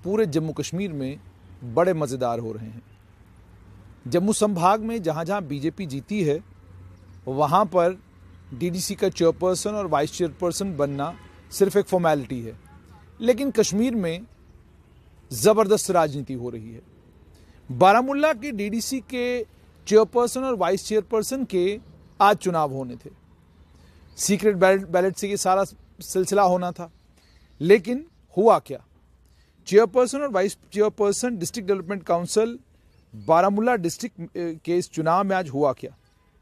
पूरे जम्मू कश्मीर में बड़े मज़ेदार हो रहे हैं। जम्मू संभाग में जहाँ जहाँ बीजेपी जीती है वहाँ पर डीडीसी का चेयरपर्सन और वाइस चेयरपर्सन बनना सिर्फ एक फॉर्मेलिटी है, लेकिन कश्मीर में ज़बरदस्त राजनीति हो रही है। बारामुल्ला के डीडीसी के चेयरपर्सन और वाइस चेयरपर्सन के आज चुनाव होने थे। सीक्रेट बैलेट से ये सारा सिलसिला होना था, लेकिन हुआ क्या? चेयरपर्सन और vice chairperson district development council Baramulla district के इस चुनाव में आज हुआ क्या?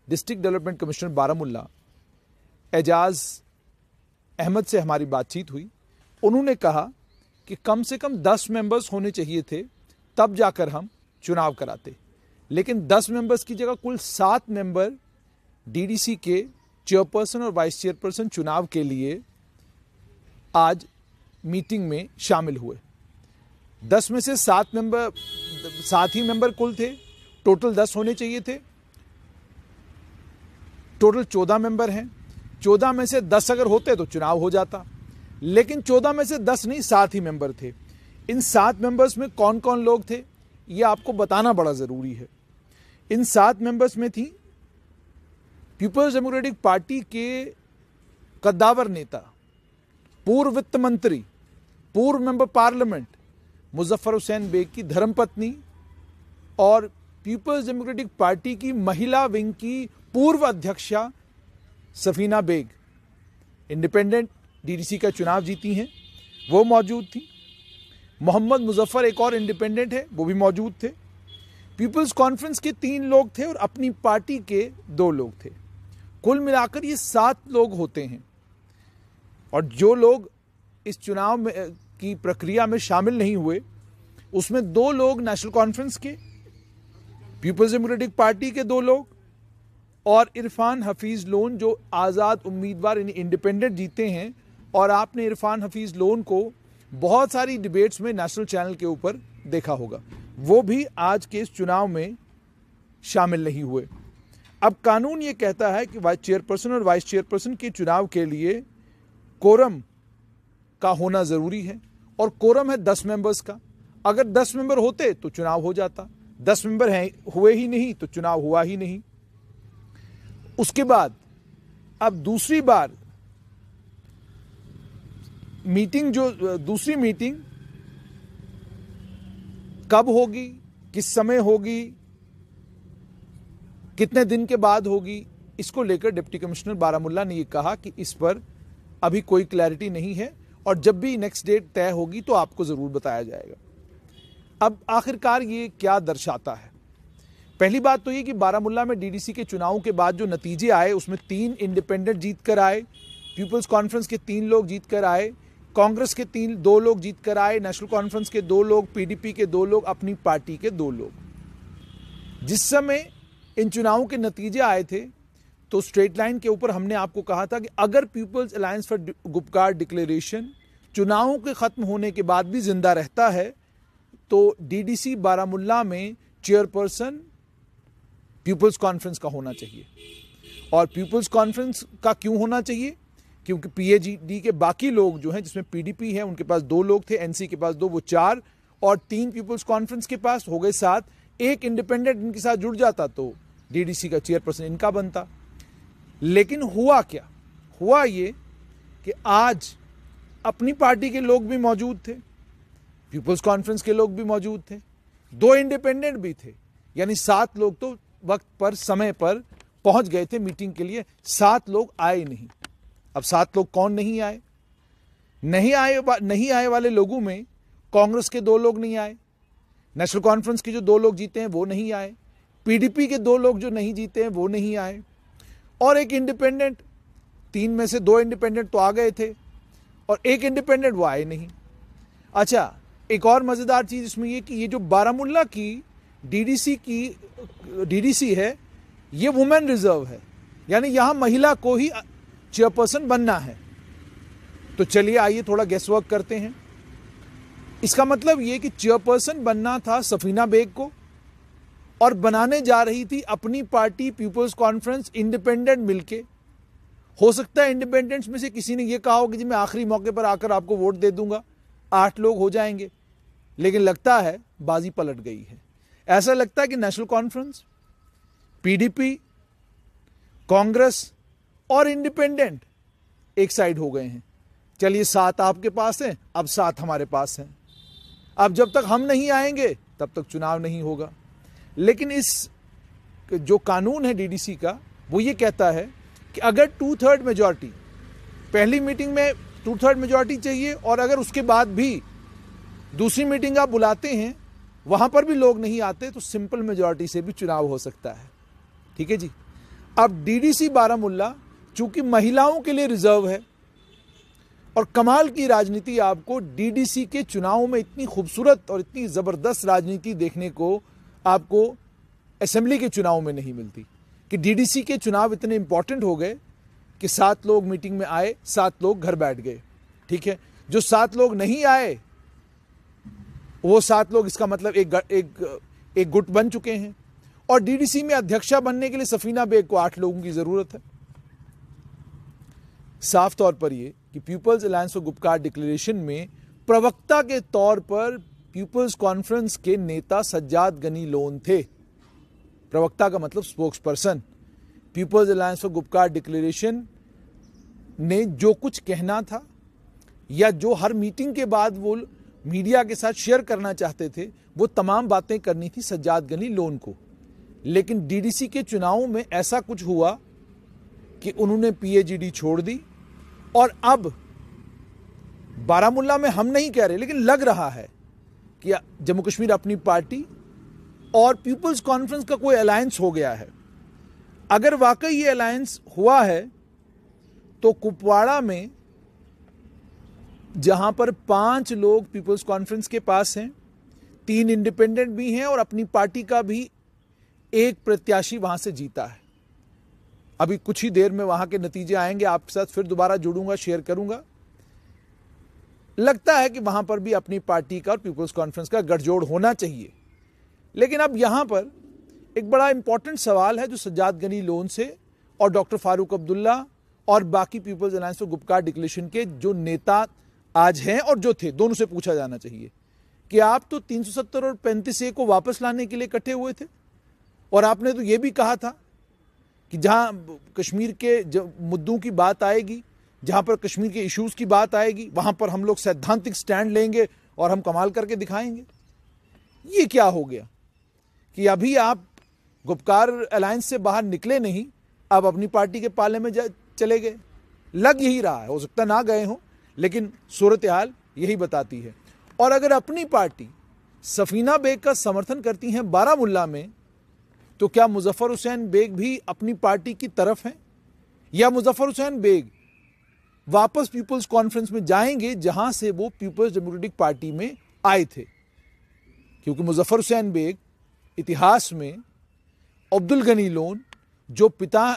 District development commissioner Baramulla Ejaz Ahmed से हमारी बातचीत हुई। उन्होंने कहा कि कम से कम 10 मेंबर्स होने चाहिए थे, तब जाकर हम चुनाव कराते, लेकिन 10 मेंबर्स की जगह कुल 7 मेंबर डीडीसी के चेयरपर्सन और वाइस चेयरपर्सन चुनाव के लिए आज मीटिंग में शामिल हुए। 10 में से 7 ही मेंबर कुल थे, टोटल 10 होने चाहिए थे। टोटल 14 मेंबर हैं। 14 में से 10 अगर होते तो चुनाव हो जाता, लेकिन 14 में से 10 नहीं, 7 ही मेंबर थे। इन 7 मेंबर्स में कौन कौन लोग थे ये आपको बताना बड़ा ज़रूरी है। इन 7 मेंबर्स में थी पीपल्स डेमोक्रेटिक पार्टी के कद्दावर नेता, पूर्व वित्त मंत्री, पूर्व मेंबर पार्लियामेंट मुजफ्फर हुसैन बेग की धर्मपत्नी और पीपल्स डेमोक्रेटिक पार्टी की महिला विंग की पूर्व अध्यक्षा सफीना बेग, इंडिपेंडेंट डीडीसी का चुनाव जीती हैं, वो मौजूद थी। मोहम्मद मुजफ्फर एक और इंडिपेंडेंट है, वो भी मौजूद थे। पीपल्स कॉन्फ्रेंस के 3 लोग थे और अपनी पार्टी के 2 लोग थे। कुल मिलाकर ये 7 लोग होते हैं। और जो लोग इस चुनाव में की प्रक्रिया में शामिल नहीं हुए उसमें 2 लोग नेशनल कॉन्फ्रेंस के, पीपल्स डेमोक्रेटिक पार्टी के 2 लोग और इरफान हफीज लोन जो आज़ाद उम्मीदवार इंडिपेंडेंट जीते हैं। और आपने इरफान हफीज लोन को बहुत सारी डिबेट्स में नेशनल चैनल के ऊपर देखा होगा, वो भी आज के इस चुनाव में शामिल नहीं हुए। अब कानून ये कहता है कि वाइस चेयरपर्सन और वाइस चेयरपर्सन के चुनाव के लिए कोरम का होना ज़रूरी है, और कोरम है 10 मेंबर्स का। अगर 10 मेंबर होते तो चुनाव हो जाता, 10 मेंबर हैं हुए ही नहीं तो चुनाव हुआ ही नहीं। उसके बाद अब दूसरी बार दूसरी मीटिंग कब होगी, किस समय होगी, कितने दिन के बाद होगी, इसको लेकर डिप्टी कमिश्नर बारामुल्ला ने ये कहा कि इस पर अभी कोई क्लैरिटी नहीं है और जब भी नेक्स्ट डेट तय होगी तो आपको ज़रूर बताया जाएगा। अब आखिरकार ये क्या दर्शाता है? पहली बात तो ये कि बारामुल्ला में डीडीसी के चुनावों के बाद जो नतीजे आए उसमें 3 इंडिपेंडेंट जीत कर आए, पीपल्स कॉन्फ्रेंस के 3 लोग जीत कर आए, कांग्रेस के 2 लोग जीत कर आए, नेशनल कॉन्फ्रेंस के 2 लोग, पीडीपी के 2 लोग, अपनी पार्टी के 2 लोग। जिस समय इन चुनावों के नतीजे आए थे तो स्ट्रेट लाइन के ऊपर हमने आपको कहा था कि अगर people's alliance for Gupkar declaration चुनावों के ख़त्म होने के बाद भी जिंदा रहता है तो डीडीसी बारामुल्ला में चेयरपर्सन पीपल्स कॉन्फ्रेंस का होना चाहिए। और पीपल्स कॉन्फ्रेंस का क्यों होना चाहिए? क्योंकि पीएजीडी के बाकी लोग जो हैं, जिसमें पीडीपी है उनके पास 2 लोग थे, एनसी के पास 2, वो 4, और 3 पीपल्स कॉन्फ्रेंस के पास हो गए 7। एक इंडिपेंडेंट इनके साथ जुड़ जाता तो डीडीसी का चेयरपर्सन इनका बनता। लेकिन हुआ क्या? हुआ ये कि आज अपनी पार्टी के लोग भी मौजूद थे, पीपल्स कॉन्फ्रेंस के लोग भी मौजूद थे, 2 इंडिपेंडेंट भी थे, यानी 7 लोग तो वक्त पर समय पर पहुंच गए थे मीटिंग के लिए। 7 लोग आए नहीं। अब 7 लोग कौन नहीं आए? नहीं आए वाले लोगों में कांग्रेस के 2 लोग नहीं आए, नेशनल कॉन्फ्रेंस के जो 2 लोग जीते हैं वो नहीं आए, पीडीपी के 2 लोग जो नहीं जीते हैं वो नहीं आए, और एक इंडिपेंडेंट, 3 में से 2 इंडिपेंडेंट तो आ गए थे और एक इंडिपेंडेंट वो आए नहीं। अच्छा, एक और मज़ेदार चीज़ इसमें ये कि ये जो बारामुल्ला की डीडीसी है ये वुमेन रिजर्व है, यानी यहाँ महिला को ही चेयरपर्सन बनना है। तो चलिए आइए थोड़ा गेस वर्क करते हैं। इसका मतलब ये कि चेयरपर्सन बनना था सफीना बेग को और बनाने जा रही थी अपनी पार्टी पीपल्स कॉन्फ्रेंस इंडिपेंडेंट मिलके। हो सकता है इंडिपेंडेंट्स में से किसी ने यह कहा हो कि जी मैं आखिरी मौके पर आकर आपको वोट दे दूंगा, 8 लोग हो जाएंगे, लेकिन लगता है बाजी पलट गई है। ऐसा लगता है कि नेशनल कॉन्फ्रेंस, पीडीपी, कांग्रेस और इंडिपेंडेंट एक साइड हो गए हैं। चलिए 7 आपके पास हैं, अब 7 हमारे पास हैं। अब जब तक हम नहीं आएंगे तब तक चुनाव नहीं होगा। लेकिन इस जो कानून है डीडीसी का, वो ये कहता है कि अगर 2/3 मेजॉरिटी, पहली मीटिंग में 2/3 मेजॉरिटी चाहिए, और अगर उसके बाद भी दूसरी मीटिंग आप बुलाते हैं, वहां पर भी लोग नहीं आते, तो सिंपल मेजॉरिटी से भी चुनाव हो सकता है। ठीक है जी। अब डीडीसी बारामुल्ला चूंकि महिलाओं के लिए रिजर्व है, और कमाल की राजनीति आपको डीडीसी के चुनाव में इतनी खूबसूरत और इतनी जबरदस्त राजनीति देखने को आपको असेंबली के चुनाव में नहीं मिलती, कि डीडीसी के चुनाव इतने इंपॉर्टेंट हो गए कि 7 लोग मीटिंग में आए, 7 लोग घर बैठ गए। ठीक है, जो 7 लोग नहीं आए, वो 7 लोग, इसका मतलब एक गुट बन चुके हैं। और डीडीसी में अध्यक्षा बनने के लिए सफीना बेग को 8 लोगों की जरूरत है। साफ तौर पर यह कि people's alliance for Gupkar declaration में प्रवक्ता के तौर पर पीपल्स कॉन्फ्रेंस के नेता सज्जाद गनी लोन थे। प्रवक्ता का मतलब spokesperson. People's alliance for Gupkar declaration ने जो कुछ कहना था, या जो हर मीटिंग के बाद वो मीडिया के साथ शेयर करना चाहते थे, वो तमाम बातें करनी थी सज्जाद गनी लोन को। लेकिन डीडीसी के चुनाव में ऐसा कुछ हुआ कि उन्होंने पीएजीडी छोड़ दी, और अब बारामुल्ला में हम नहीं कह रहे, लेकिन लग रहा है कि जम्मू कश्मीर अपनी पार्टी और पीपल्स कॉन्फ्रेंस का कोई अलायंस हो गया है। अगर वाकई ये अलायंस हुआ है, तो कुपवाड़ा में जहां पर 5 लोग पीपल्स कॉन्फ्रेंस के पास हैं, 3 इंडिपेंडेंट भी हैं, और अपनी पार्टी का भी एक प्रत्याशी वहां से जीता है। अभी कुछ ही देर में वहां के नतीजे आएंगे, आपके साथ फिर दोबारा जुड़ूंगा, शेयर करूंगा। लगता है कि वहां पर भी अपनी पार्टी का और पीपल्स कॉन्फ्रेंस का गठजोड़ होना चाहिए। लेकिन अब यहां पर एक बड़ा इंपॉर्टेंट सवाल है, जो सज्जाद गनी लोन से और डॉक्टर फारूक अब्दुल्ला और बाकी people's alliance for Gupkar declaration के जो नेता आज हैं और जो थे, दोनों से पूछा जाना चाहिए कि आप तो 370 और 35A को वापस लाने के लिए इकट्ठे हुए थे, और आपने तो यह भी कहा था कि जहां कश्मीर के मुद्दों की बात आएगी, जहां पर कश्मीर के इश्यूज की बात आएगी, वहां पर हम लोग सैद्धांतिक स्टैंड लेंगे और हम कमाल करके दिखाएंगे। ये क्या हो गया कि अभी आप गुपकार अलायंस से बाहर निकले नहीं, अब अपनी पार्टी के पाले में चले गए। लग यही रहा है, हो सकता ना गए हों, लेकिन सूरत हाल यही बताती है। और अगर अपनी पार्टी सफीना बेग का समर्थन करती हैं बारामुल्ला में, तो क्या मुजफ्फर हुसैन बेग भी अपनी पार्टी की तरफ हैं, या मुजफ्फर हुसैन बेग वापस पीपल्स कॉन्फ्रेंस में जाएंगे जहां से वो पीपल्स डेमोक्रेटिक पार्टी में आए थे? क्योंकि मुजफ्फर हुसैन बेग इतिहास में अब्दुल गनी लोन, जो पिता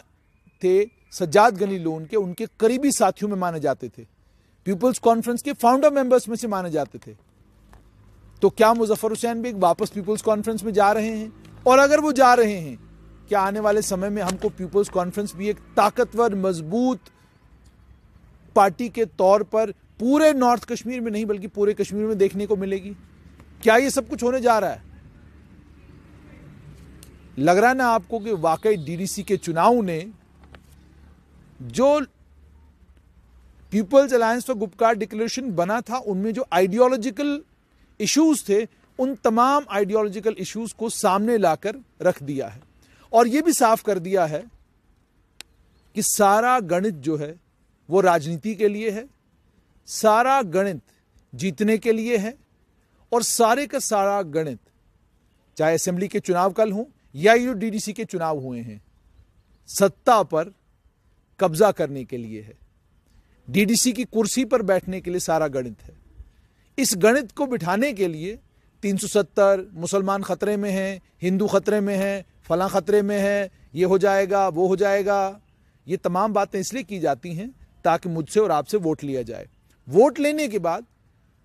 थे सज्जाद गनी लोन के, उनके करीबी साथियों में माने जाते थे, पीपल्स कॉन्फ्रेंस के फाउंडर मेंबर्स में से माने जाते थे। तो क्या मुजफ्फर हुसैन बेग वापस पीपल्स कॉन्फ्रेंस में जा रहे हैं? और अगर वो जा रहे हैं, क्या आने वाले समय में हमको पीपल्स कॉन्फ्रेंस भी एक ताकतवर, मजबूत पार्टी के तौर पर पूरे नॉर्थ कश्मीर में नहीं बल्कि पूरे कश्मीर में देखने को मिलेगी? क्या ये सब कुछ होने जा रहा है? लग रहा है ना आपको कि वाकई डीडीसी के चुनाव ने जो people's alliance for Gupkar declaration बना था, उनमें जो आइडियोलॉजिकल इश्यूज थे, उन तमाम आइडियोलॉजिकल इश्यूज को सामने लाकर रख दिया है, और यह भी साफ कर दिया है कि सारा गणित जो है वो राजनीति के लिए है, सारा गणित जीतने के लिए है, और सारे का सारा गणित, चाहे असेंबली के चुनाव कल हों या ये डीडीसी के चुनाव हुए हैं, सत्ता पर कब्जा करने के लिए है, डीडीसी की कुर्सी पर बैठने के लिए सारा गणित है। इस गणित को बिठाने के लिए 370 मुसलमान खतरे में हैं, हिंदू खतरे में हैं, फलां खतरे में है, ये हो जाएगा, वो हो जाएगा, ये तमाम बातें इसलिए की जाती हैं ताकि मुझसे और आपसे वोट लिया जाए। वोट लेने के बाद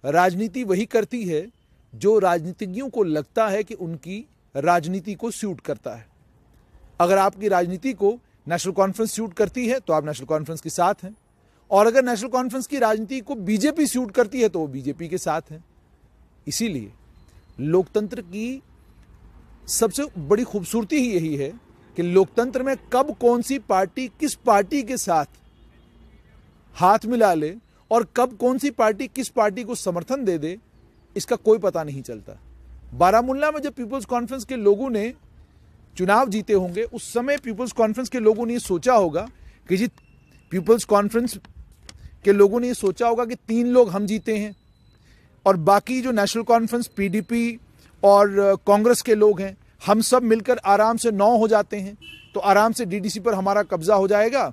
राजनीति वही करती है जो राजनीतिज्ञों को लगता है कि उनकी राजनीति को सूट करता है। अगर आपकी राजनीति को नेशनल कॉन्फ्रेंस सूट करती है तो आप नेशनल कॉन्फ्रेंस के साथ हैं, और अगर नेशनल कॉन्फ्रेंस की राजनीति को बीजेपी सूट करती है तो वो बीजेपी के साथ हैं। इसीलिए लोकतंत्र की सबसे बड़ी खूबसूरती ही यही है कि लोकतंत्र में कब कौन सी पार्टी किस पार्टी के साथ हाथ मिला ले और कब कौन सी पार्टी किस पार्टी को समर्थन दे दे, इसका कोई पता नहीं चलता। बारामूला में जब पीपल्स कॉन्फ्रेंस के लोगों ने चुनाव जीते होंगे, उस समय पीपल्स कॉन्फ्रेंस के लोगों ने ये सोचा होगा कि जी पीपल्स कॉन्फ्रेंस के लोगों ने ये सोचा होगा कि 3 लोग हम जीते हैं और बाकी जो नेशनल कॉन्फ्रेंस, पीडीपी और कांग्रेस के लोग हैं, हम सब मिलकर आराम से 9 हो जाते हैं, तो आराम से डीडीसी पर हमारा कब्जा हो जाएगा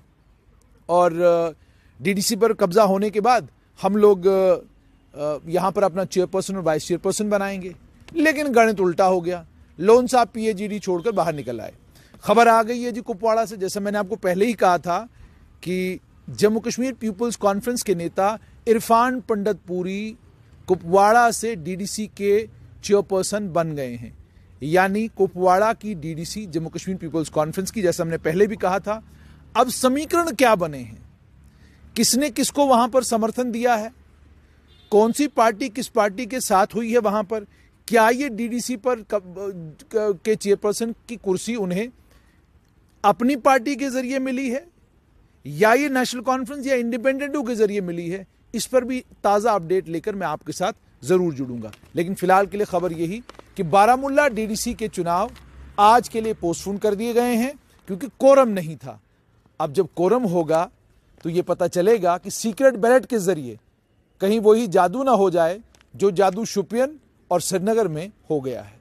और डीडीसी पर कब्जा होने के बाद हम लोग यहाँ पर अपना चेयरपर्सन और वाइस चेयरपर्सन बनाएंगे। लेकिन गणित उल्टा हो गया। लोन साहब पीएचडी छोड़कर बाहर निकल आए। खबर आ गई है जी कुपवाड़ा से, जैसे मैंने आपको पहले ही कहा था कि जम्मू कश्मीर पीपल्स कॉन्फ्रेंस के नेता इरफान पंडितपुरी कुपवाड़ा से डीडीसी के चेयरपर्सन बन गए हैं। यानी कुपवाड़ा की DDC Jammu Kashmir people's conference की, जैसा हमने पहले भी कहा था। अब समीकरण क्या बने हैं, किसने किसको वहां पर समर्थन दिया है, कौन सी पार्टी किस पार्टी के साथ हुई है वहां पर, क्या ये डीडीसी पर के चेयरपर्सन की कुर्सी उन्हें अपनी पार्टी के जरिए मिली है या ये नेशनल कॉन्फ्रेंस या इंडिपेंडेंटों के जरिए मिली है, इस पर भी ताज़ा अपडेट लेकर मैं आपके साथ ज़रूर जुड़ूंगा। लेकिन फिलहाल के लिए खबर यही कि बारामूला डीडीसी के चुनाव आज के लिए पोस्टपोन कर दिए गए हैं क्योंकि कोरम नहीं था। अब जब कोरम होगा तो ये पता चलेगा कि सीक्रेट बैलेट के जरिए कहीं वही जादू ना हो जाए जो जादू शोपियान और श्रीनगर में हो गया है।